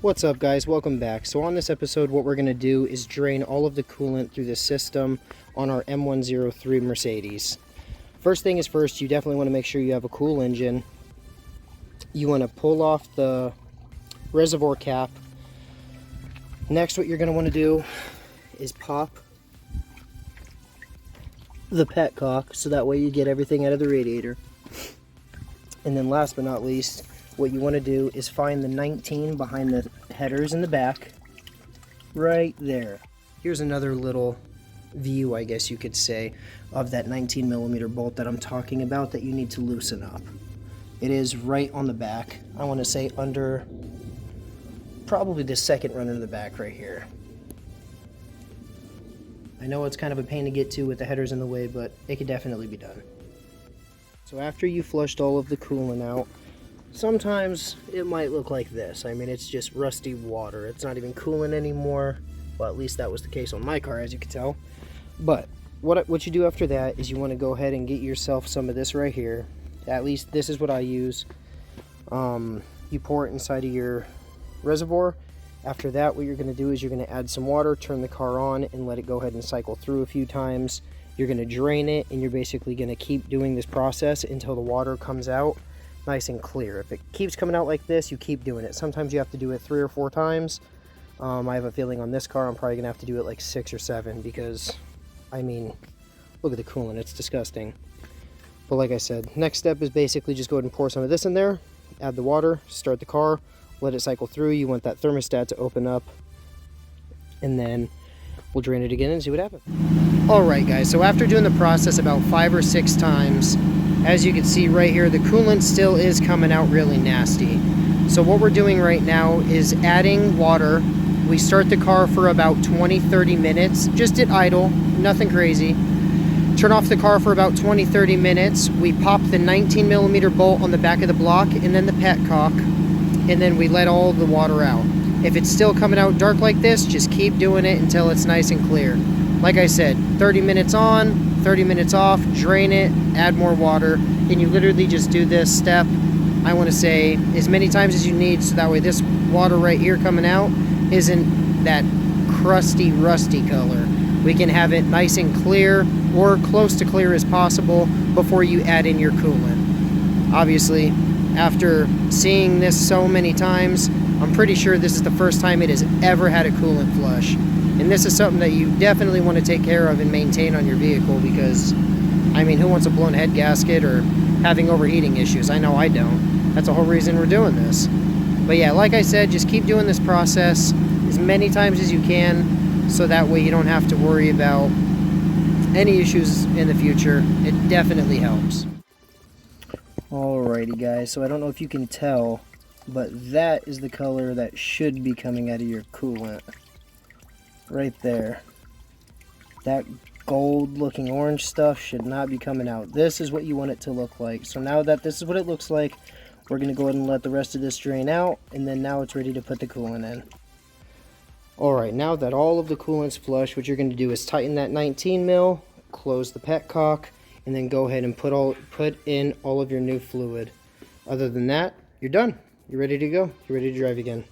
What's up guys, welcome back. So on this episode what we're going to do is drain all of the coolant through the system on our M103 Mercedes. First thing is first, you definitely want to make sure you have a cool engine. You want to pull off the reservoir cap. Next what you're going to want to do is pop the petcock so that way you get everything out of the radiator. And then last but not least, what you want to do is find the 19 behind the headers in the back, right there. Here's another little view, I guess you could say, of that 19mm bolt that I'm talking about that you need to loosen up. It is right on the back. I want to say under probably the second run in the back right here. I know it's kind of a pain to get to with the headers in the way, but it could definitely be done. So after you flushed all of the coolant out, sometimes it might look like this. I mean, it's just rusty water. It's not even coolant anymore. Well, at least that was the case on my car, as you can tell. But what you do after that is you want to go ahead and get yourself some of this right here. At least this is what I use. You pour it inside of your reservoir. After that, what you're going to do is you're going to add some water, turn the car on, and let it go ahead and cycle through a few times. You're going to drain it, and you're basically going to keep doing this process until the water comes out nice and clear. If it keeps coming out like this, you keep doing it. Sometimes you have to do it 3 or 4 times. I have a feeling on this car I'm probably gonna have to do it like 6 or 7 because, I mean, look at the coolant, it's disgusting. But like I said, next step is basically just go ahead and pour some of this in there, add the water, start the car, let it cycle through. You want that thermostat to open up, and then we'll drain it again and see what happens. Alright guys, so after doing the process about 5 or 6 times, as you can see right here, the coolant still is coming out really nasty. So what we're doing right now is adding water. We start the car for about 20-30 minutes, just at idle, nothing crazy. Turn off the car for about 20-30 minutes. We pop the 19mm bolt on the back of the block and then the petcock, and then we let all the water out. If it's still coming out dark like this, just keep doing it until it's nice and clear. Like I said, 30 minutes on, 30 minutes off, drain it, add more water, and you literally just do this step, I want to say, as many times as you need, so that way this water right here coming out isn't that crusty, rusty color. We can have it nice and clear, or close to clear as possible, before you add in your coolant. Obviously, after seeing this so many times, I'm pretty sure this is the first time it has ever had a coolant flush. And this is something that you definitely want to take care of and maintain on your vehicle because, I mean, who wants a blown head gasket or having overheating issues? I know I don't. That's the whole reason we're doing this. But yeah, like I said, just keep doing this process as many times as you can so that way you don't have to worry about any issues in the future. It definitely helps. Alrighty guys, so I don't know if you can tell, but that is the color that should be coming out of your coolant. Right there. That gold looking orange stuff should not be coming out. This is what you want it to look like. So now that this is what it looks like, we're going to go ahead and let the rest of this drain out, and then now it's ready to put the coolant in. Alright, now that all of the coolant's flush, what you're going to do is tighten that 19mm, close the petcock, and then go ahead and put in all of your new fluid. Other than that, you're done. You're ready to go. You're ready to drive again.